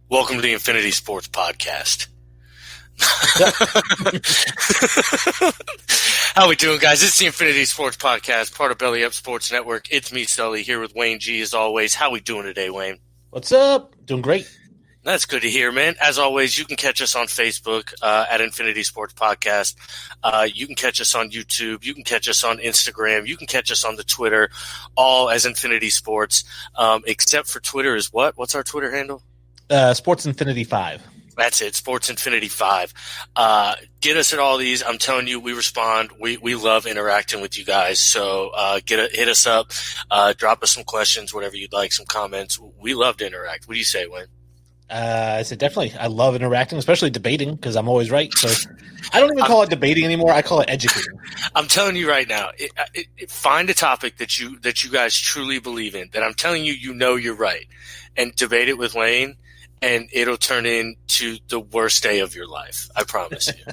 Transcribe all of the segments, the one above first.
Welcome to the Infinity Sports Podcast. How we doing, guys? It's the Infinity Sports Podcast, part of Belly Up Sports Network. It's me, Sully, here with Wayne G, as always. How we doing today, Wayne? What's up? Doing great. That's good to hear, man. As always, you can catch us on Facebook at Infinity Sports Podcast. You can catch us on YouTube. You can catch us on Instagram. You can catch us on the Twitter, all as Infinity Sports, except for Twitter is what? What's our Twitter handle? Sports Infinity 5. That's it, Sports Infinity 5. Get us at all these. I'm telling you, we respond. We love interacting with you guys. So hit us up, drop us some questions, whatever you'd like, some comments. We love to interact. What do you say, Wayne? I said definitely. I love interacting, especially debating, because I'm always right. So I don't even call it debating anymore. I call it educating. I'm telling you right now, find a topic that you guys truly believe in, that I'm telling you, you're right, and debate it with Wayne. And it'll turn into the worst day of your life. I promise you.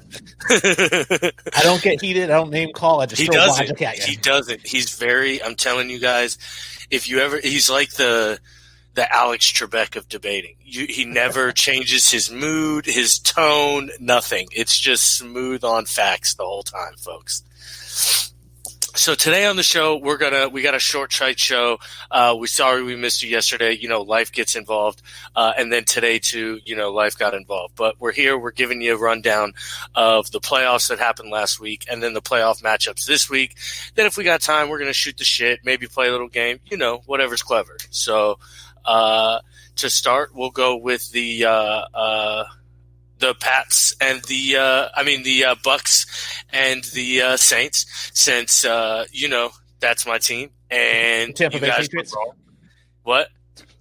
I don't get heated. I don't name call. I just throw logic at you. He doesn't. He's very. I'm telling you guys. He's like the Alex Trebek of debating. He never changes his mood, his tone, nothing. It's just smooth on facts the whole time, folks. So today on the show, we got a short, tight show. We're sorry we missed you yesterday. Life gets involved. And then today too, life got involved. But we're here. We're giving you a rundown of the playoffs that happened last week and then the playoff matchups this week. Then if we got time, we're going to shoot the shit, maybe play a little game, whatever's clever. So, to start, we'll go with the Pats and the Bucks and the Saints, since that's my team. And Tampa Bay Patriots. Were wrong. What?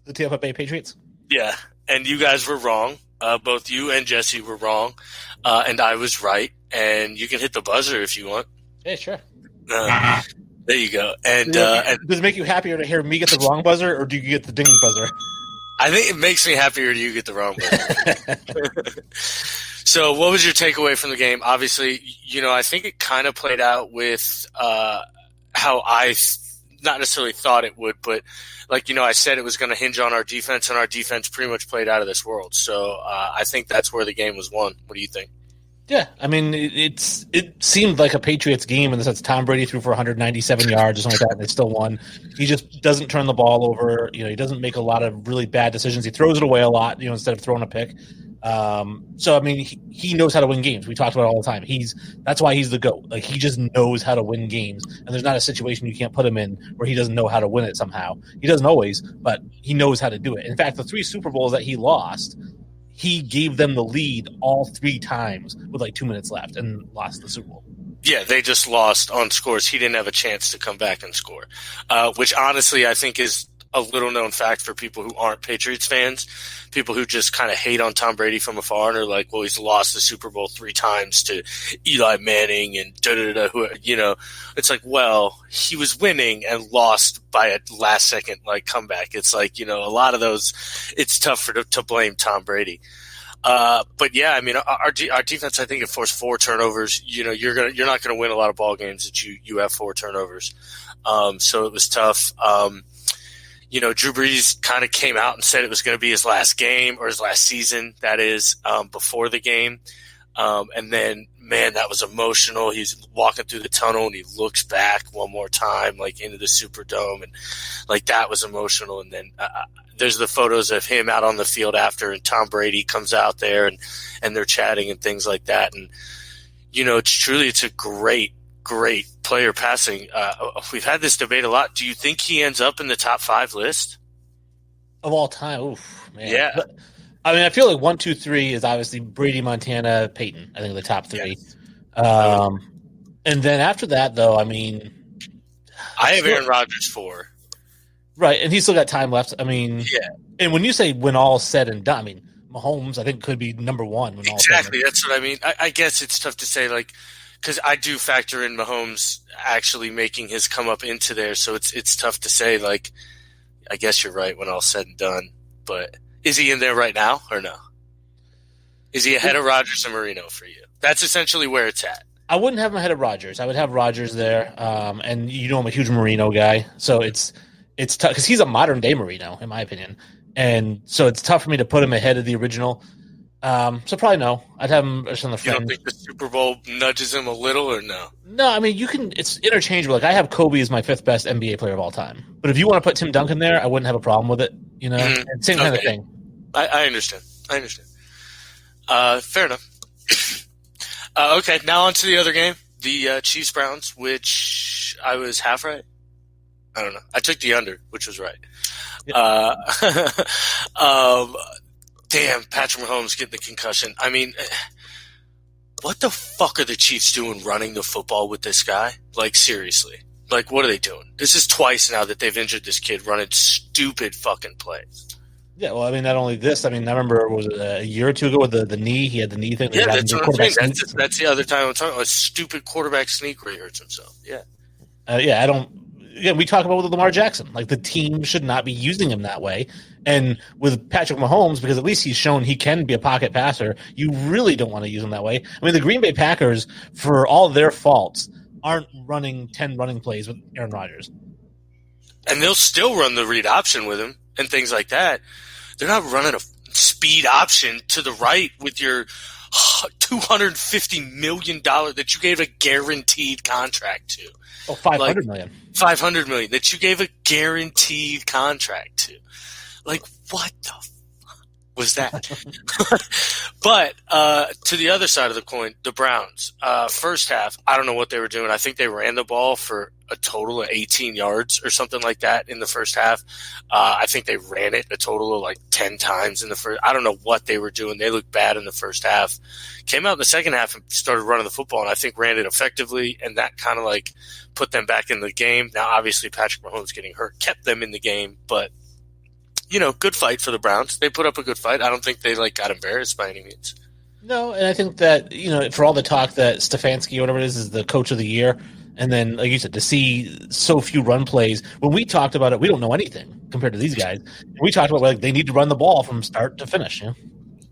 The Tampa Bay Patriots. Yeah, and you guys were wrong. Both you and Jesse were wrong, and I was right. And you can hit the buzzer if you want. Yeah, sure. There you go. And does it make you happier to hear me get the wrong buzzer, or do you get the ding buzzer? I think it makes me happier you get the wrong buzzer. So what was your takeaway from the game? Obviously, I think it kind of played out with how I not necessarily thought it would, but I said it was going to hinge on our defense, and our defense pretty much played out of this world. So I think that's where the game was won. What do you think? Yeah, I mean, it seemed like a Patriots game in the sense Tom Brady threw for 197 yards or something like that, and they still won. He just doesn't turn the ball over. He doesn't make a lot of really bad decisions. He throws it away a lot, instead of throwing a pick. So, I mean, he knows how to win games. We talked about it all the time. That's why he's the GOAT. Like, he just knows how to win games, and there's not a situation you can't put him in where he doesn't know how to win it somehow. He doesn't always, but he knows how to do it. In fact, the 3 Super Bowls that he lost, he gave them the lead all 3 times with 2 minutes left and lost the Super Bowl. Yeah, they just lost on scores. He didn't have a chance to come back and score, which honestly I think is a little known fact for people who aren't Patriots fans, people who just kind of hate on Tom Brady from afar and are like, well, he's lost the Super Bowl 3 times to Eli Manning and It's like, well, he was winning and lost by a last second comeback. It's like, a lot of those, it's tough to blame Tom Brady. But yeah, I mean, our defense, I think, it forced 4 turnovers. You're not gonna win a lot of ball games that you have 4 turnovers. So it was tough. Drew Brees kind of came out and said it was going to be his last game, or his last season, that is, before the game. And then, man, that was emotional. He's walking through the tunnel and he looks back one more time, into the Superdome, and that was emotional. And then there's the photos of him out on the field after, and Tom Brady comes out there and they're chatting and things like that. And it's a great player passing. We've had this debate a lot. Do you think he ends up in the top 5 list of all time? Oof, man. Yeah. But, I mean, I feel like 1, 2, 3 is obviously Brady, Montana, Peyton. I think the top 3. Yes. And then after that, though, I mean, I have Aaron Rodgers 4. Right, and he's still got time left. I mean, yeah. And when you say when all's said and done, I mean, Mahomes, I think, could be number 1 when all's said and done. That's what I mean. I guess it's tough to say, because I do factor in Mahomes actually making his come up into there, so it's tough to say. I guess you're right when all's said and done, but is he in there right now or no? Is he ahead of Rodgers and Marino for you? That's essentially where it's at. I wouldn't have him ahead of Rodgers. I would have Rodgers there, and I'm a huge Marino guy, so it's tough because he's a modern day Marino, in my opinion. and so it's tough for me to put him ahead of the original. So probably no. I'd have him just on the You don't fringe. think the Super Bowl nudges him a little, or no? No, I mean you can. It's interchangeable. Like I have Kobe as my 5th best NBA player of all time, but if you want to put Tim Duncan there, I wouldn't have a problem with it. And same kind of thing. I understand. Fair enough. Okay, now on to the other game, the Chiefs Browns, which I was half right. I don't know. I took the under, which was right. Yeah. Damn, Patrick Mahomes getting the concussion. I mean, what the fuck are the Chiefs doing running the football with this guy? Like, seriously. Like, what are they doing? This is twice now that they've injured this kid running stupid fucking plays. Yeah, well, I mean, not only this. I mean, I remember, was it a year or two ago with the knee? He had the knee thing. Yeah, that's what I'm saying. That's the other time I'm talking about. A stupid quarterback sneak where he hurts himself. Yeah. I don't. Again, we talk about with Lamar Jackson. Like, the team should not be using him that way. And with Patrick Mahomes, because at least he's shown he can be a pocket passer, you really don't want to use him that way. I mean, the Green Bay Packers, for all their faults, aren't running 10 running plays with Aaron Rodgers. And they'll still run the read option with him and things like that. They're not running a speed option to the right with your $250 million that you gave a guaranteed contract to. Oh, $500 million. $500 million that you gave a guaranteed contract to. Like, what the fuck was that? But to the other side of the coin, the Browns. First half, I don't know what they were doing. I think they ran the ball for a total of 18 yards or something like that in the first half. I think they ran it a total of like 10 times in the first. I don't know what they were doing. They looked bad in the first half. Came out in the second half and started running the football, and I think ran it effectively, and that kind of like put them back in the game. Now, obviously, Patrick Mahomes getting hurt kept them in the game, but good fight for the Browns. They put up a good fight. I don't think they got embarrassed by any means. No, and I think that, for all the talk that Stefanski or whatever it is the coach of the year, and then, like you said, to see so few run plays, when we talked about it, we don't know anything compared to these guys. We talked about they need to run the ball from start to finish.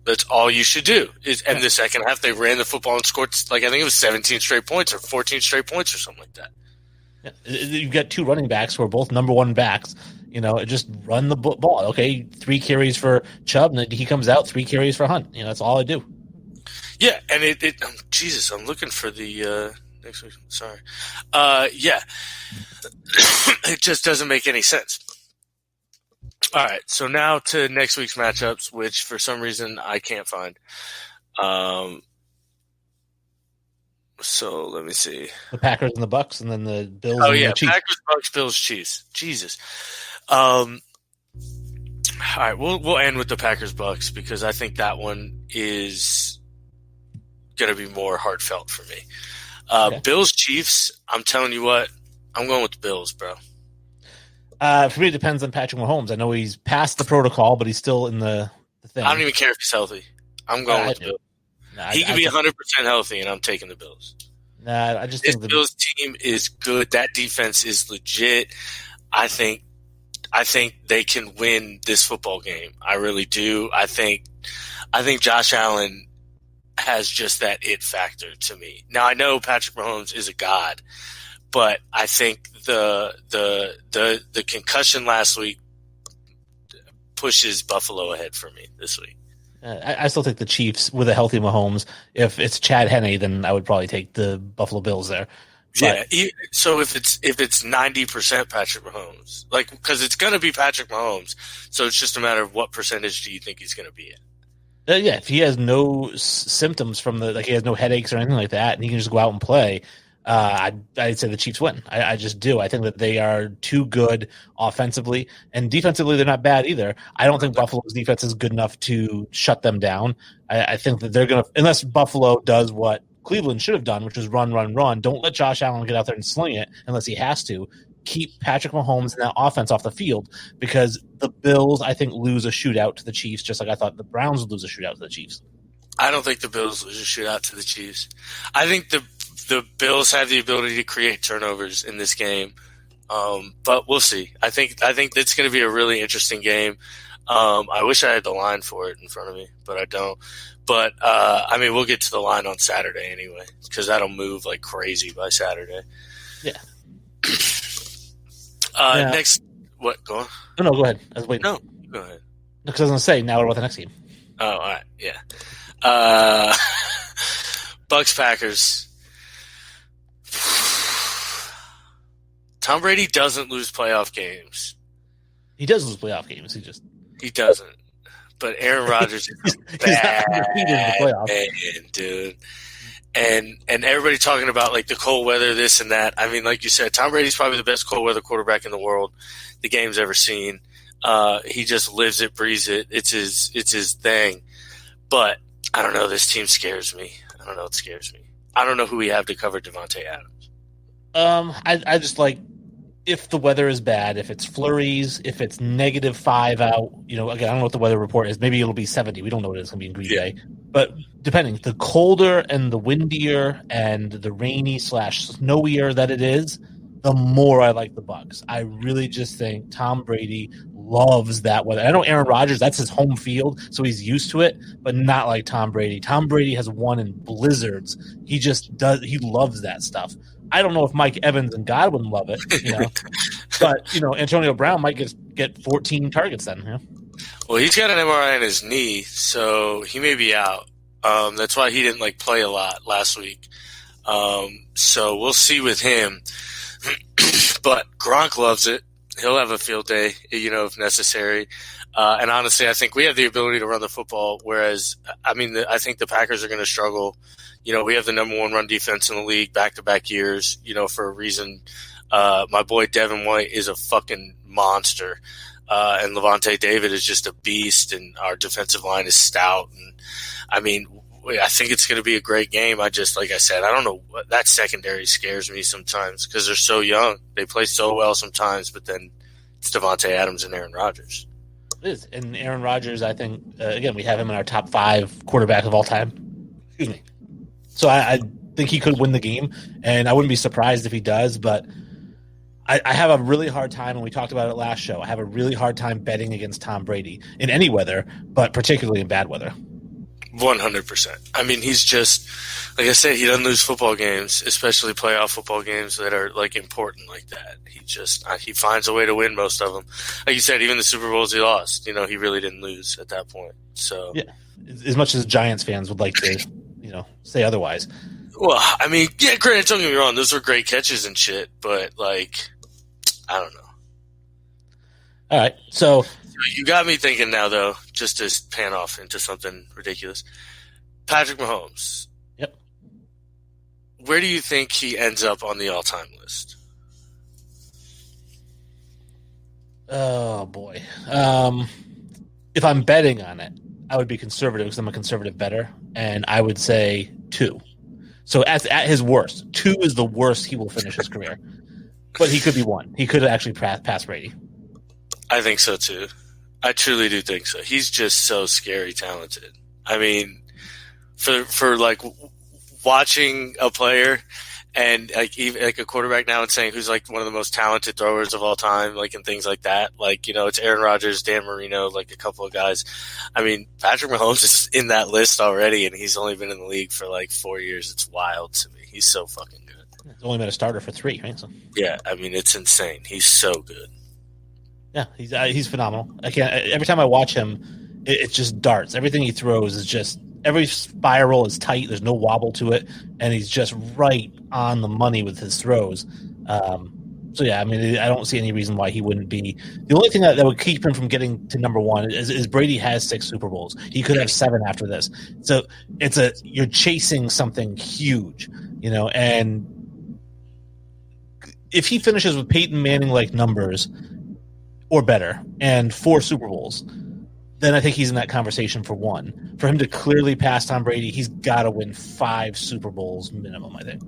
That's all you should do. And the second half, they ran the football and scored, I think it was 17 straight points or 14 straight points or something like that. Yeah. You've got 2 running backs who are both number 1 backs. Just run the ball. Okay, 3 carries for Chubb, and he comes out 3 carries for Hunt. That's all I do. Yeah, and Jesus, I'm looking for the next week. Sorry. Yeah, it just doesn't make any sense. All right, so now to next week's matchups, which for some reason I can't find. So let me see. The Packers and the Bucks, and then the Bills. Oh and yeah, the Chiefs. Packers, Bucks, Bills, Chiefs. Jesus. All right, we'll end with the Packers Bucks because I think that one is going to be more heartfelt for me. Okay. Bills Chiefs. I'm telling you what, I'm going with the Bills, bro. For me, it depends on Patrick Mahomes. I know he's past the protocol, but he's still in the thing. I don't even care if he's healthy. I'm going with the Bills. He could be 100% healthy, and I'm taking the Bills. Nah, I just think the Bills team is good. That defense is legit. I think they can win this football game. I really do. I think Josh Allen has just that it factor to me. Now I know Patrick Mahomes is a god, but I think the concussion last week pushes Buffalo ahead for me this week. I still take the Chiefs with a healthy Mahomes. If it's Chad Henne, then I would probably take the Buffalo Bills there. But, yeah. So if it's 90% Patrick Mahomes, because it's going to be Patrick Mahomes, so it's just a matter of what percentage do you think he's going to be at? Yeah, if he has no symptoms from he has no headaches or anything like that, and he can just go out and play, I'd say the Chiefs win. I just do. I think that they are too good offensively, and defensively they're not bad either. I don't think Buffalo's defense is good enough to shut them down. I think that they're going to, unless Buffalo does what Cleveland should have done, which was run. Don't let Josh Allen get out there and sling it unless he has to. Keep Patrick Mahomes and that offense off the field, because the Bills, I think, lose a shootout to the Chiefs, just like I thought the Browns would lose a shootout to the Chiefs. I don't think the Bills lose a shootout to the Chiefs. I think the Bills have the ability to create turnovers in this game, but we'll see. I think it's going to be a really interesting game. I wish I had the line for it in front of me, but I don't. But, we'll get to the line on Saturday anyway, because that'll move like crazy by Saturday. Yeah. Next, what? Go on. No, go ahead. I was waiting. No, go ahead. Because I was going to say, now what about the next game? Oh, all right, yeah. Uh, Bucks Packers. Tom Brady doesn't lose playoff games. He does lose playoff games. He doesn't. But Aaron Rodgers is bad, undefeated in the playoffs, man, dude. And everybody talking about like the cold weather, this and that. I mean, like you said, Tom Brady's probably the best cold weather quarterback in the world the game's ever seen. He just lives it, breathes it. It's his thing. But I don't know. This team scares me. I don't know. It scares me. I don't know who we have to cover Devontae Adams. I just like, if the weather is bad, if it's flurries, if it's -5 out, again, I don't know what the weather report is. Maybe it'll be 70. We don't know what it's going to be in Green Bay. But depending, the colder and the windier and the rainy/snowier that it is, the more I like the Bucs. I really just think Tom Brady loves that weather. I know Aaron Rodgers, that's his home field, so he's used to it, but not like Tom Brady. Tom Brady has won in blizzards. He loves that stuff. I don't know if Mike Evans and Godwin love it, but Antonio Brown might get 14 targets then. Yeah. Well, he's got an MRI on his knee, so he may be out. That's why he didn't play a lot last week. So we'll see with him. But Gronk loves it. He'll have a field day, if necessary. And honestly, I think we have the ability to run the football. Whereas, I think the Packers are going to struggle. We have the number one run defense in the league back-to-back years, for a reason. My boy Devin White is a fucking monster. And Levante David is just a beast, and our defensive line is stout. And I think it's going to be a great game. Like I said, I don't know. That secondary scares me sometimes because they're so young. They play so well sometimes, but then it's Devontae Adams and Aaron Rodgers. It is. And Aaron Rodgers, I think, again, we have him in our top 5 quarterback of all time. Excuse me. So I think he could win the game, and I wouldn't be surprised if he does, but I have a really hard time, and we talked about it last show, I have a really hard time betting against Tom Brady in any weather, but particularly in bad weather. 100%. He's just, like I said, he doesn't lose football games, especially playoff football games that are important like that. He finds a way to win most of them. Like you said, even the Super Bowls he lost, he really didn't lose at that point. So yeah, as much as Giants fans would like to, say otherwise. Well, granted, don't get me wrong, those were great catches and shit, but I don't know. All right, so you got me thinking now, though, just to pan off into something ridiculous. Patrick Mahomes. Yep. Where do you think he ends up on the all-time list? Oh, boy. If I'm betting on it, I would be conservative because I'm a conservative bettor, and I would say 2. So at his worst, 2 is the worst he will finish his career. But he could be 1. He could actually pass Brady. I think so, too. I truly do think so. He's just so scary talented. For watching a player and even a quarterback now and saying who's one of the most talented throwers of all time, and things like that. It's Aaron Rodgers, Dan Marino, a couple of guys. Patrick Mahomes is in that list already, and he's only been in the league for 4 years. It's wild to me. He's so fucking good. He's only been a starter for 3, right? So. Yeah, it's insane. He's so good. Yeah, he's phenomenal. Every time I watch him, it's just darts. Everything he throws is just, every spiral is tight. There's no wobble to it, and he's just right on the money with his throws. So yeah, I don't see any reason why he wouldn't be. The only thing that would keep him from getting to number 1 is Brady has 6 Super Bowls. He could have 7 after this. So you're chasing something huge, and if he finishes with Peyton Manning like numbers or better and 4 Super Bowls, then I think he's in that conversation for 1. For him to clearly pass Tom Brady, he's got to win 5 Super Bowls minimum, I think.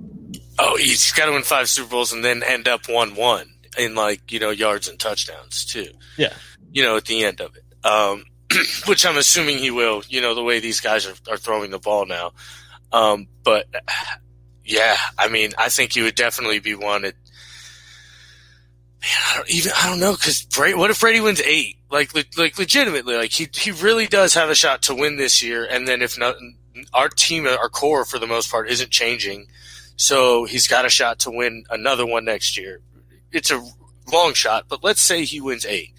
Oh, he's got to win 5 Super Bowls and then end up 1-1 in yards and touchdowns too. Yeah. At the end of it. Which I'm assuming he will, the way these guys are throwing the ball now. But yeah, I think he would definitely be one at, man, I don't know, because what if Brady wins 8? Legitimately, he really does have a shot to win this year, and then if not, our team, our core for the most part, isn't changing, so he's got a shot to win another one next year. It's a long shot, but let's say he wins 8.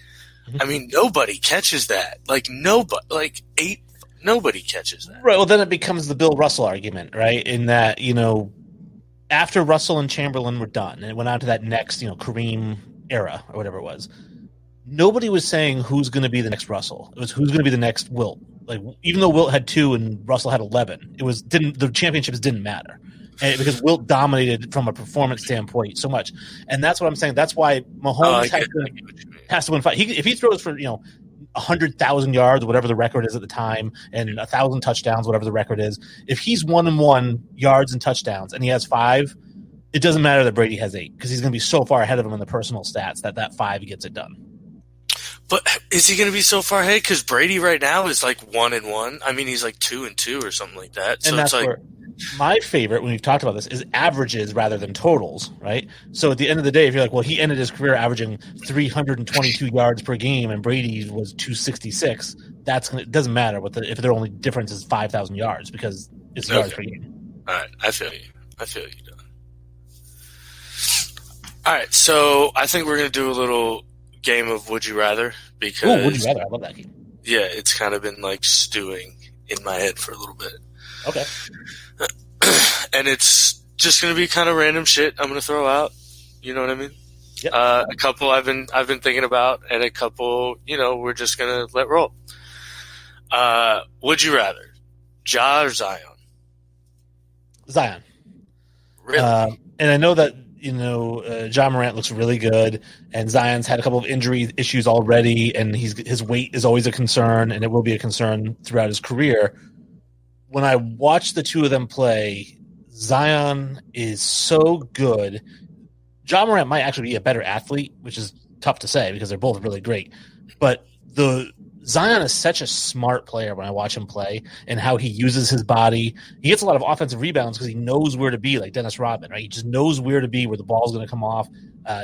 I mean, nobody catches that. Like nobody, like nobody catches that. Right. Well, then it becomes the Bill Russell argument, right? In that, after Russell and Chamberlain were done, and it went on to that next, Kareem era or whatever it was. Nobody was saying who's going to be the next Russell. It was who's going to be the next Wilt. Like, even though Wilt had 2 and Russell had 11, the championships didn't matter, and because Wilt dominated from a performance standpoint so much. And that's what I'm saying. That's why Mahomes has to win 5. If he throws for 100,000 yards, whatever the record is at the time, and 1,000 touchdowns, whatever the record is, if he's 1-1 yards and touchdowns and he has 5, it doesn't matter that Brady has 8, because he's going to be so far ahead of him in the personal stats that 5 gets it done. But is he going to be so far ahead? Because Brady right now is like 1-1. I mean, he's like 2-2 or something like that. So and that's it's like, where my favorite, when we've talked about this, is averages rather than totals, right? So at the end of the day, if you're like, well, he ended his career averaging 322 yards per game and Brady was 266, it doesn't matter if their only difference is 5,000 yards, because it's yards per game. All right, I feel you, Don. All right, so I think we're going to do a little game of Would You Rather, because Would You Rather? I love that game. Yeah, it's kind of been like stewing in my head for a little bit. Okay. And it's just going to be kind of random shit I'm going to throw out. You know what I mean? Yep. A couple I've been thinking about, and a couple, we're just going to let roll. Would you rather Ja or Zion? Zion. Really? And I know that John Morant looks really good, and Zion's had a couple of injury issues already, and his weight is always a concern, and it will be a concern throughout his career. When I watch the two of them play, Zion is so good. John Morant might actually be a better athlete, which is tough to say because they're both really great. But Zion is such a smart player when I watch him play, and how he uses his body. He gets a lot of offensive rebounds because he knows where to be, like Dennis Rodman, right? He just knows where to be, where the ball's going to come off.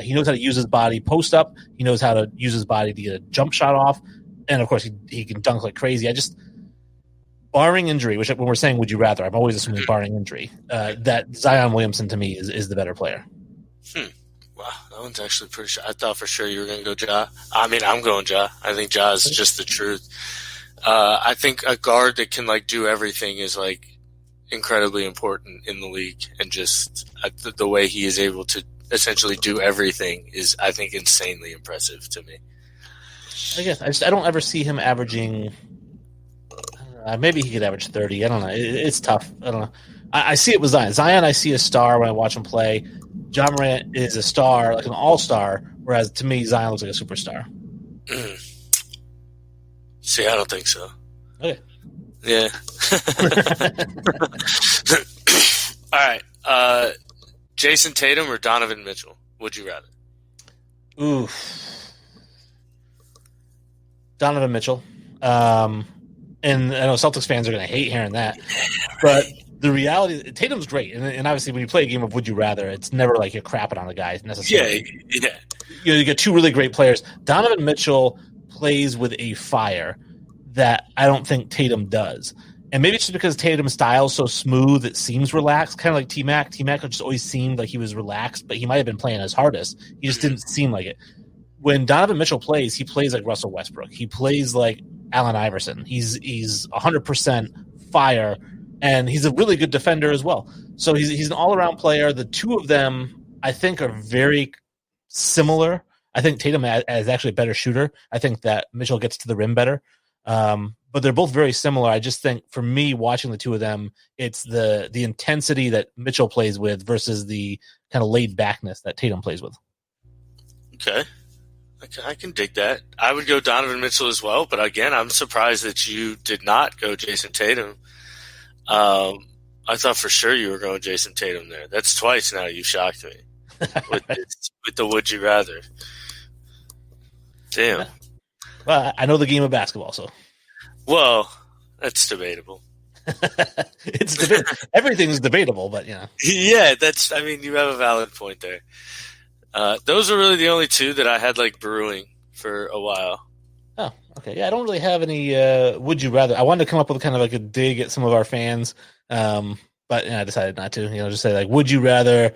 He knows how to use his body post up. He knows how to use his body to get a jump shot off. And, of course, he can dunk like crazy. Barring injury, which when we're saying would you rather, I'm always assuming barring injury, that Zion Williamson to me is the better player. Wow, that one's actually pretty sure. I thought for sure you were going to go Ja. I mean, I'm going Ja. I think Ja is just the truth. I think a guard that can do everything is incredibly important in the league, and just the way he is able to essentially do everything is, I think, insanely impressive to me. I guess I don't ever see him averaging. Maybe he could average 30. I don't know. It's tough. I don't know. I see it with Zion. Zion, I see a star when I watch him play. John Morant is a star, like an all-star, whereas to me, Zion looks like a superstar. See, I don't think so. Okay. Yeah. All right. Jason Tatum or Donovan Mitchell? Would you rather? Oof. Donovan Mitchell. And I know Celtics fans are going to hate hearing that, but the reality, Tatum's great, and obviously when you play a game of Would You Rather, it's never like you're crapping on a guy necessarily. Yeah. You get two really great players. Donovan Mitchell plays with a fire that I don't think Tatum does, and maybe it's just because Tatum's style is so smooth, it seems relaxed, kind of like T-Mac. T-Mac just always seemed like he was relaxed, but he might have been playing his hardest. He just didn't seem like it. When Donovan Mitchell plays, he plays like Russell Westbrook. He plays like Allen Iverson. He's 100% fire, and he's a really good defender as well. So he's an all-around player. The two of them, I think, are very similar. I think Tatum is actually a better shooter. I think that Mitchell gets to the rim better. But they're both very similar. I just think, for me, watching the two of them, it's the intensity that Mitchell plays with versus the kind of laid-backness that Tatum plays with. Okay. I can dig that. I would go Donovan Mitchell as well, but again, I'm surprised that you did not go Jason Tatum. I thought for sure you were going Jason Tatum there. That's twice now you shocked me with the Would You Rather. Damn. Well, I know the game of basketball, so. Well, that's debatable. It's everything's debatable, but yeah. Yeah, you have a valid point there. Those are really the only two that I had brewing for a while. Oh, okay. Yeah, I don't really have any Would You Rather. I wanted to come up with kind of a dig at some of our fans, but I decided not to. Just say Would you rather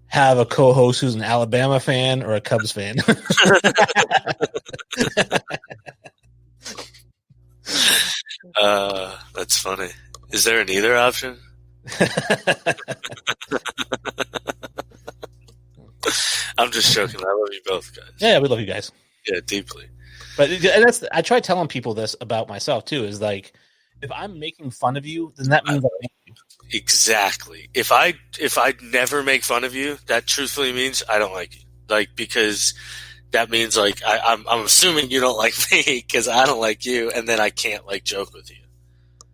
have a co-host who's an Alabama fan or a Cubs fan. That's funny. Is there an either option? I'm just joking. I love you both, guys. Yeah, we love you guys. Yeah, deeply. But I try telling people this about myself too. Is like, if I'm making fun of you, then that means I like you. Exactly. If I never make fun of you, that truthfully means I don't like you. Like, because that means like I'm assuming you don't like me because I don't like you, and then I can't like joke with you.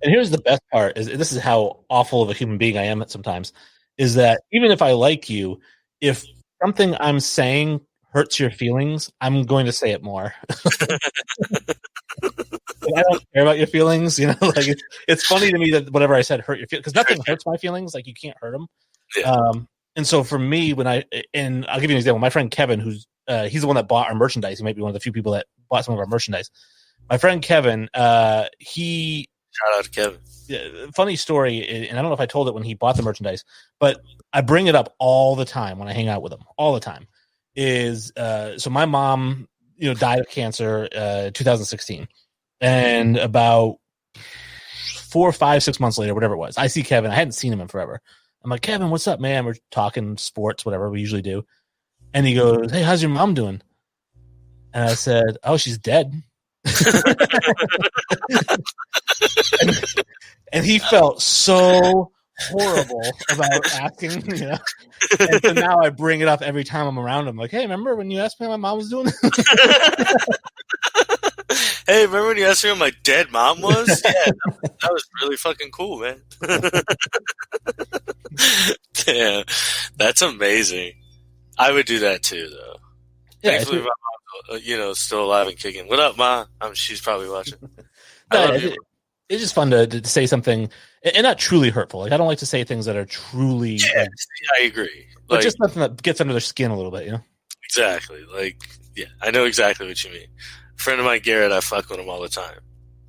And here's the best part: is this is how awful of a human being I am at sometimes. Is that even if I like you, if something I'm saying hurts your feelings, I'm going to say it more. I don't care about your feelings, you know. Like it's funny to me that whatever I said hurt your feelings, because nothing hurts my feelings. Like you can't hurt them. Yeah. And so for me, and I'll give you an example. My friend Kevin, who's he's the one that bought our merchandise. He might be one of the few people that bought some of our merchandise. My friend Kevin, he shout out to Kevin. Funny story, and I don't know if I told it when he bought the merchandise, but I bring it up all the time when I hang out with him. All the time is so my mom, died of cancer 2016, and about 4, 5, 6 months later, whatever it was, I see Kevin. I hadn't seen him in forever. I'm like, Kevin, what's up, man? We're talking sports, whatever we usually do, and he goes, "Hey, how's your mom doing?" And I said, "Oh, she's dead." and he felt so horrible about asking, And so now I bring it up every time I'm around him. Like, hey, remember when you asked me how my mom was doing? Hey, remember when you asked me how my dead mom was? Yeah, that was really fucking cool, man. Damn, that's amazing. I would do that too, though. Yeah, thankfully, my mom, still alive and kicking. What up, Ma? She's probably watching. I love you. It's just fun to say something, and not truly hurtful. Like I don't like to say things that are truly. Yeah, I agree. But just something that gets under their skin a little bit, Exactly. Like, yeah, I know exactly what you mean. A friend of mine, Garrett, I fuck with him all the time.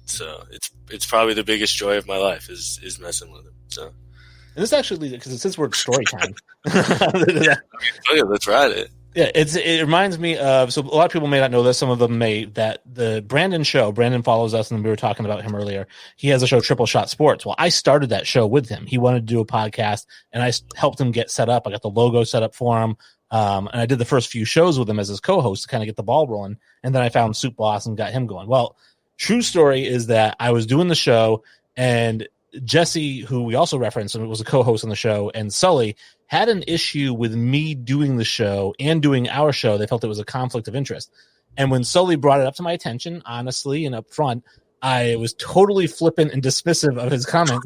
So it's probably the biggest joy of my life is messing with him. So. And this actually, because since we're story time, let's ride it. Yeah, it reminds me of, so a lot of people may not know this, some of them may, that the Brandon show, Brandon follows us, and we were talking about him earlier. He has a show, Triple Shot Sports. Well, I started that show with him. He wanted to do a podcast, and I helped him get set up. I got the logo set up for him, and I did the first few shows with him as his co-host to kind of get the ball rolling, and then I found Soup Boss and got him going. Well, true story is that I was doing the show, and Jesse, who we also referenced and was a co-host on the show, and Sully had an issue with me doing the show and doing our show. They felt it was a conflict of interest. And when Sully brought it up to my attention, honestly and up front, I was totally flippant and dismissive of his comment.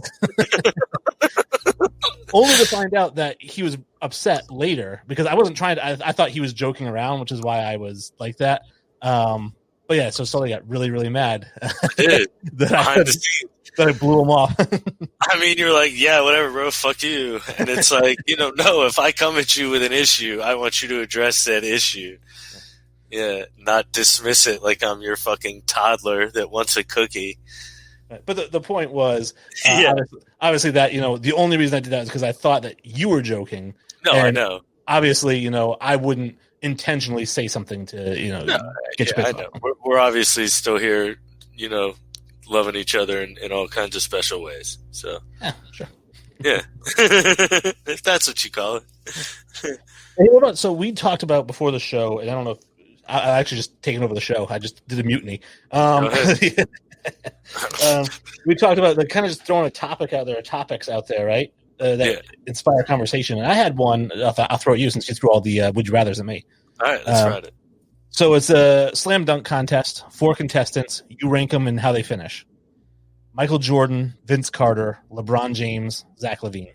Only to find out that he was upset later, because I wasn't trying to, I thought he was joking around, which is why I was like that. But yeah, so Sully got really, really mad. That I blew him off. I mean, you're like, yeah, whatever, bro, fuck you. And it's like, no, if I come at you with an issue, I want you to address that issue. Yeah, not dismiss it like I'm your fucking toddler that wants a cookie. But the point was, obviously that, the only reason I did that is because I thought that you were joking. No, I know. Obviously, I wouldn't intentionally say something to, get you pissed I know. We're obviously still here, loving each other in all kinds of special ways. So yeah, sure. Yeah. If that's what you call it. Hey, so we talked about before the show, and I don't know if I actually just taken over the show. I just did a mutiny. We talked about kind of just throwing a topic out there, or topics out there, right? That inspire conversation. And I had one. I'll throw at you since you threw all the would you rather's at me. All right, let's ride it. So it's a slam dunk contest. 4 contestants. You rank them and how they finish. Michael Jordan, Vince Carter, LeBron James, Zach LaVine.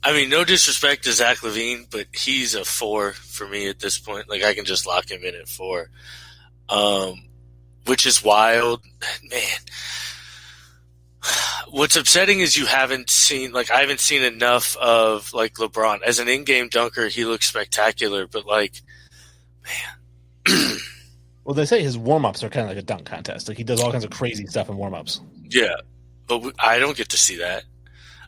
I mean, no disrespect to Zach LaVine, but he's a 4 for me at this point. Like, I can just lock him in at 4. Which is wild. Man. What's upsetting is I haven't seen enough of, like, LeBron. As an in-game dunker, he looks spectacular, but, like, man. Well, they say his warm-ups are kind of like a dunk contest. Like, he does all kinds of crazy stuff in warm-ups. Yeah, but I don't get to see that.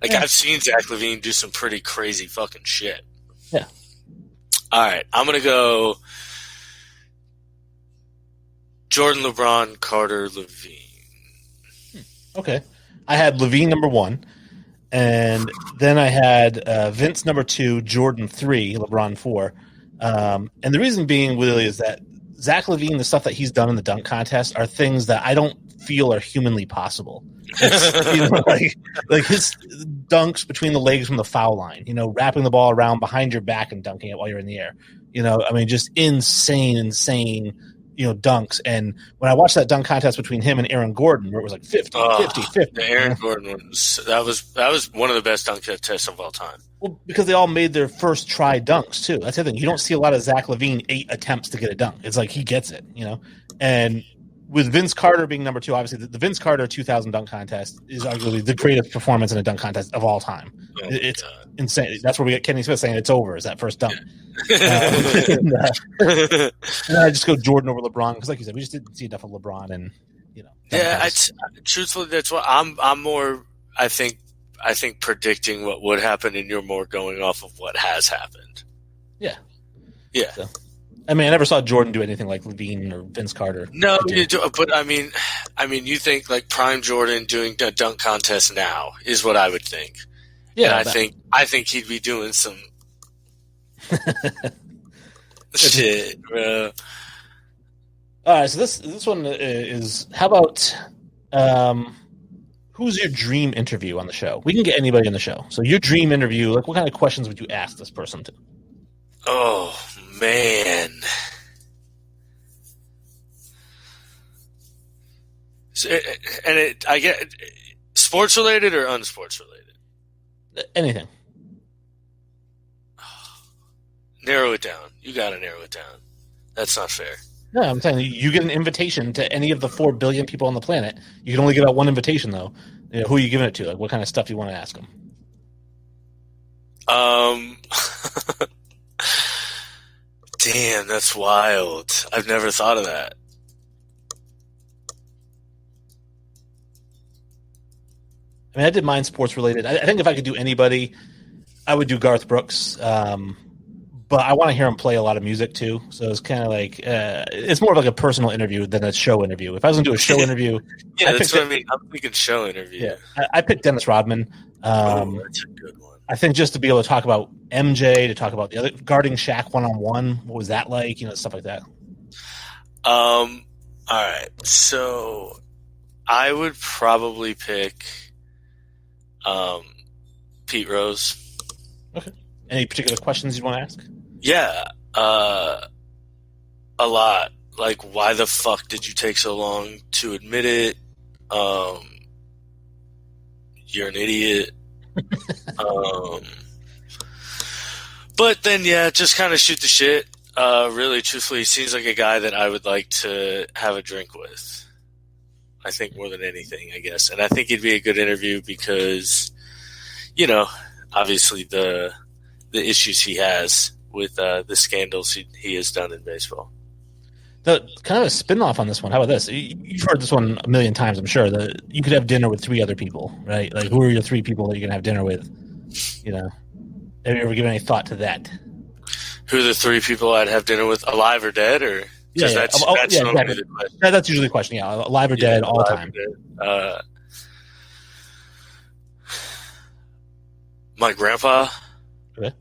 Like, Yeah. I've seen Zach LaVine do some pretty crazy fucking shit. Yeah. All right, I'm going to go Jordan, LeBron, Carter, LaVine. Okay. I had LaVine number 1, and then I had Vince number 2, Jordan 3, LeBron 4. And the reason being really is that Zach LaVine, the stuff that he's done in the dunk contest are things that I don't feel are humanly possible. Like his dunks between the legs from the foul line, wrapping the ball around behind your back and dunking it while you're in the air. Just insane, dunks. And when I watched that dunk contest between him and Aaron Gordon, where it was like 50. The Aaron Gordon one, that was one of the best dunk contests of all time. Well, because they all made their first try dunks too. That's the thing. You don't see a lot of Zach LaVine 8 attempts to get a dunk. It's like he gets it, And with Vince Carter being number 2, obviously the Vince Carter 2000 dunk contest is arguably the greatest performance in a dunk contest of all time. It's insane. That's where we get Kenny Smith saying it's over. Is that first dunk? And I just go Jordan over LeBron because, like you said, we just didn't see enough of LeBron, and truthfully, that's what I'm more. I think predicting what would happen, and you're more going off of what has happened. Yeah. So, I never saw Jordan do anything like LaVine or Vince Carter. No, but I mean, you think like prime Jordan doing a dunk contest now is what I would think. Yeah, and I think he'd be doing some shit, bro. All right, so this one is, how about who's your dream interview on the show? We can get anybody on the show. So your dream interview, like what kind of questions would you ask this person to? Oh man. I get sports related or unsports related? Anything. Narrow it down. You got to narrow it down. That's not fair. No, I'm saying you get an invitation to any of the 4 billion people on the planet. You can only give out one invitation, though. Who are you giving it to? Like, what kind of stuff do you want to ask them? Damn, that's wild. I've never thought of that. I did mine sports related. I think if I could do anybody, I would do Garth Brooks. But I want to hear him play a lot of music too. So it's kind of like it's more of like a personal interview than a show interview. If I was going to do a show interview, that's what I mean. I'm thinking show interview. Yeah, I picked Dennis Rodman. That's a good one. I think just to be able to talk about MJ, to talk about the other guarding Shaq 1-on-1. What was that like? Stuff like that. All right. So I would probably pick Pete Rose. Okay. Any particular questions you want to ask? Yeah, a lot. Like, why the fuck did you take so long to admit it? You're an idiot. But then, just kind of shoot the shit. Really, truthfully, he seems like a guy that I would like to have a drink with. I think more than anything, I guess. And I think it'd be a good interview because, obviously the issues he has with the scandals he has done in baseball. The kind of a spin-off on this one. How about this? You've heard this one a million times, I'm sure. You could have dinner with 3 other people, right? Like, who are your 3 people that you're going to have dinner with? Have you ever given any thought to that? Who are the 3 people I'd have dinner with, alive or dead? Or that's exactly. The question. That's usually the question, yeah. Alive or dead, all time. My grandpa. Okay.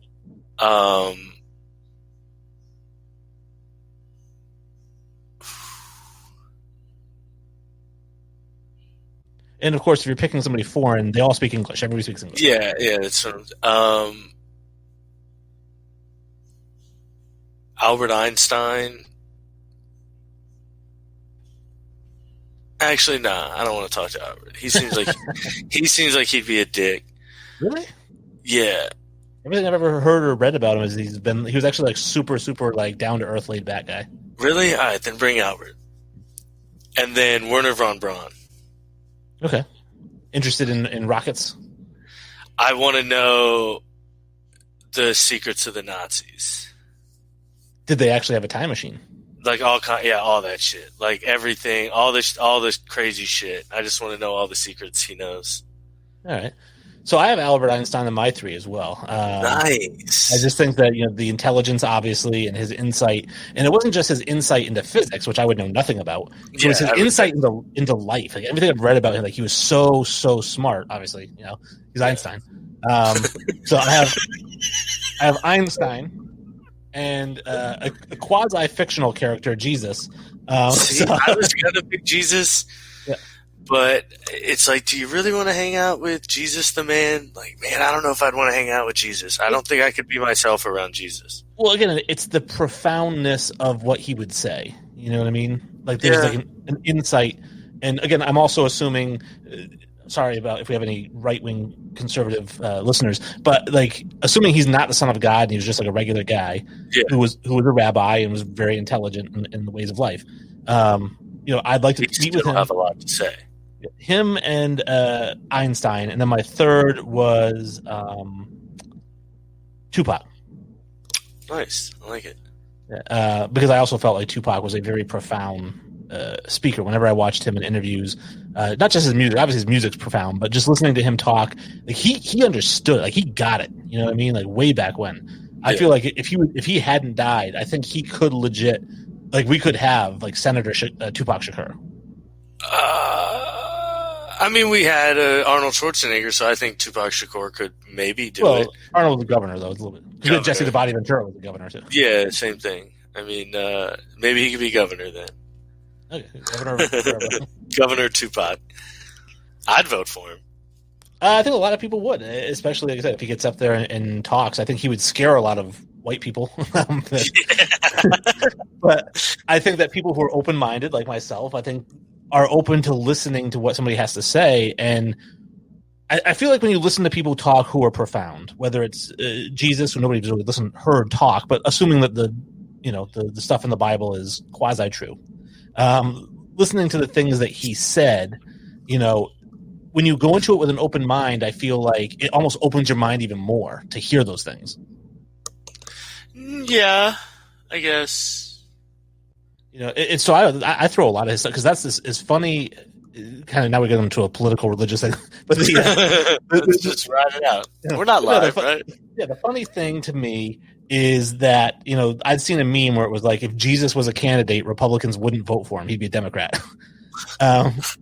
And of course, if you're picking somebody foreign, they all speak English. Everybody speaks English. Yeah, that's sort of. Albert Einstein. Actually, nah, I don't want to talk to Albert. He seems like he'd be a dick. Really? Yeah. Everything I've ever heard or read about him is he was actually like super, super like down to earth, laid back guy. Really? All right, then bring Albert. And then Werner von Braun. Okay. Interested in rockets? I want to know the secrets of the Nazis. Did they actually have a time machine? Like all that shit. Like everything, all this crazy shit. I just want to know all the secrets he knows. All right. So I have Albert Einstein in my three as well. I Nice. just think that the intelligence, obviously, and his insight, and it wasn't just his insight into physics, which I would know nothing about. It was Yeah, his insight into life. Like everything I've read about him, like he was so smart. Obviously, he's Einstein. So I have Einstein and a quasi fictional character, Jesus. See, I was gonna pick Jesus, Yeah. but it's like, do you really want to hang out with Jesus, the man? Like, man, I don't know if I'd want to hang out with Jesus. I don't think I could be myself around Jesus. Well, again, it's the profoundness of what he would say. You know what I mean? Like there's like an insight, and again, I'm also assuming. Sorry about if we have any right wing conservative listeners, but like assuming he's not the son of God and he was just like a regular guy who was a rabbi and was very intelligent in the ways of life. I'd like to meet with him. Have a lot to say. Him and Einstein, and then my third was Tupac. Nice, I like it. Because I also felt like Tupac was a very profound speaker. Whenever I watched him in interviews, not just his music, obviously his music's profound, but just listening to him talk, like he understood, like he got it. You know what I mean? Like way back when. I feel like if he hadn't died, I think he could legit, like we could have like Senator Tupac Shakur. I mean, we had Arnold Schwarzenegger, so I think Tupac Shakur could maybe do it. Arnold was the governor, though. It's a little bit. Jesse the Body Ventura was the governor, too. Yeah, same thing. I mean, maybe he could be governor then. Okay, Governor Tupac. I'd vote for him. I think a lot of people would, especially, like I said, if he gets up there and talks. I think he would scare a lot of white people. But I think that people who are open-minded, like myself, I think are open to listening to what somebody has to say. And I feel like when you listen to people talk who are profound, whether it's Jesus, who nobody's really heard talk, but assuming that the stuff in the Bible is quasi-true, listening to the things that he said, when you go into it with an open mind, I feel like it almost opens your mind even more to hear those things. Yeah, I guess. So I throw a lot of his stuff because that's is funny. Kind of now we get into a political religious thing, but let's just ride it out. We're not live, right? Yeah, the funny thing to me is that I'd seen a meme where it was like if Jesus was a candidate, Republicans wouldn't vote for him; he'd be a Democrat,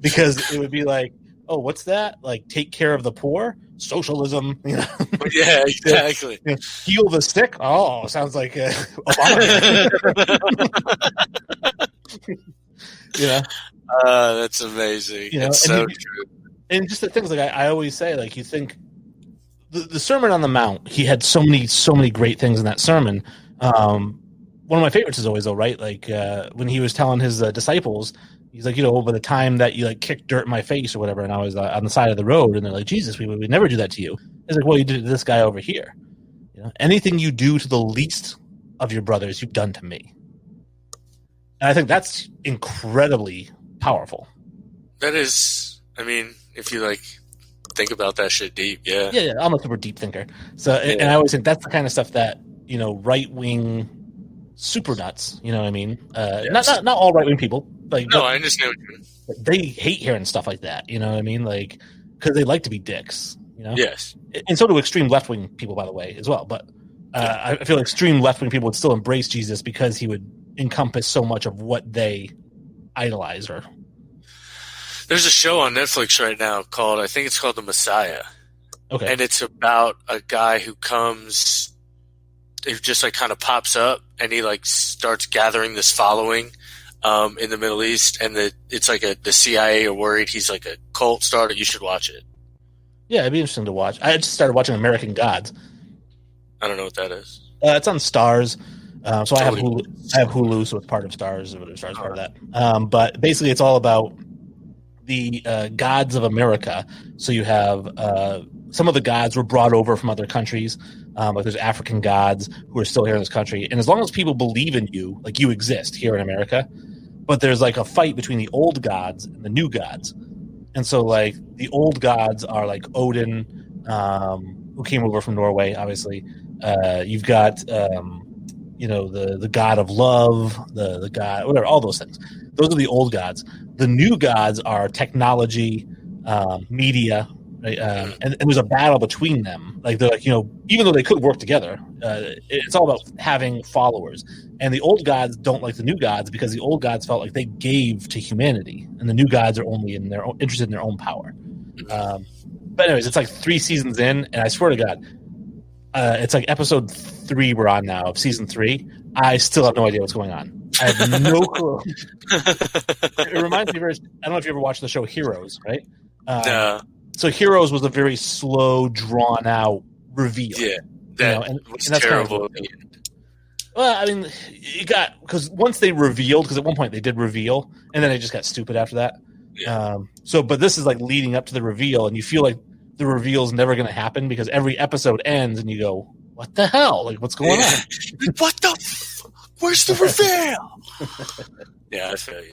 because it would be like, oh, what's that? Like take care of the poor, socialism, Yeah, exactly. Heal the sick. Oh, sounds like Obama. That's amazing. It's so true. And just the things like I always say, like you think the Sermon on the Mount, he had so many great things in that sermon. One of my favorites is always though, right? Like when he was telling his disciples, he's like, by the time that you like kicked dirt in my face or whatever, and I was on the side of the road, and they're like, Jesus, we would never do that to you. He's like, well, you did it to this guy over here. Anything you do to the least of your brothers, you've done to me. And I think that's incredibly powerful. That is, I mean, if you like think about that shit deep, yeah. Yeah, I'm a super deep thinker. So, and I always think that's the kind of stuff that right wing super nuts. You know what I mean? Yes. Not all right wing people. Like, no, I understand what you mean. They hate hearing stuff like that. You know what I mean? Like, because they like to be dicks. Yes. And so do extreme left wing people, by the way, as well. But I feel like extreme left wing people would still embrace Jesus because he would encompass so much of what they idolize. Or there's a show on Netflix right now I think it's called The Messiah. Okay. And it's about a guy who just like kind of pops up and he like starts gathering this following in the Middle East, and it's like the CIA are worried he's like a cult starter. You should watch it. Yeah, it'd be interesting to watch. I just started watching American Gods. I don't know what that is. It's on Stars. So I have Hulu, so it's part of Stars. Stars part of that. But basically, it's all about the gods of America. So you have some of the gods were brought over from other countries. Like there's African gods who are still here in this country. And as long as people believe in you, like you exist here in America, but there's like a fight between the old gods and the new gods. And so like the old gods are like Odin, who came over from Norway, obviously. You've got the god of love, the god, whatever, all those things. Those are the old gods. The new gods are technology, media, right? And there's a battle between them. Like they're like, even though they could work together, it's all about having followers. And the old gods don't like the new gods because the old gods felt like they gave to humanity, and the new gods are only interested in their own power. But anyways, it's like 3 seasons in, and I swear to God, it's like episode 3 we're on now of season 3. I still have no idea what's going on. I have no clue. It reminds me very. I don't know if you ever watched the show Heroes, right? No. So Heroes was a very slow, drawn out reveal. Yeah, that was terrible. Well, I mean, because once they revealed, because at one point they did reveal, and then they just got stupid after that. Yeah. But this is like leading up to the reveal, and you feel like the reveal's never going to happen because every episode ends, and you go, "What the hell? Like, what's going on? What the? Where's the reveal?" Yeah, I feel you.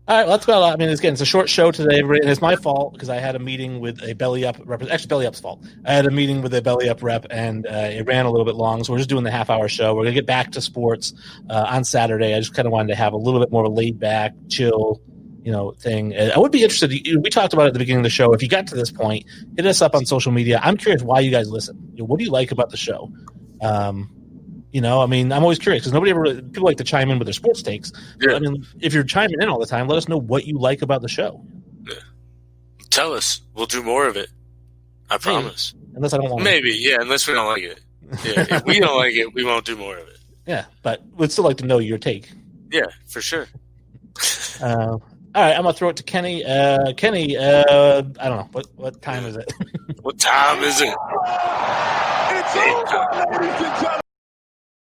All right, well, that's about. I mean, it's a short show today, and it's my fault because I had a meeting with a Belly Up rep. Actually, Belly Up's fault. I had a meeting with a Belly Up rep, and it ran a little bit long, so we're just doing the half-hour show. We're gonna get back to sports on Saturday. I just kind of wanted to have a little bit more of a laid-back, chill, thing. I would be interested. We talked about it at the beginning of the show. If you got to this point, hit us up on social media. I'm curious why you guys listen. What do you like about the show? I mean, I'm always curious because people like to chime in with their sports takes. Yeah. I mean, if you're chiming in all the time, let us know what you like about the show. Yeah. Tell us. We'll do more of it. I promise. Unless I don't want Maybe, yeah, unless we don't like it. Yeah, if we don't like it, we won't do more of it. Yeah, but we'd still like to know your take. Yeah, for sure. All right, I'm going to throw it to Kenny. Kenny, I don't know. What time is it? What time is it? It's over, ladies and gentlemen.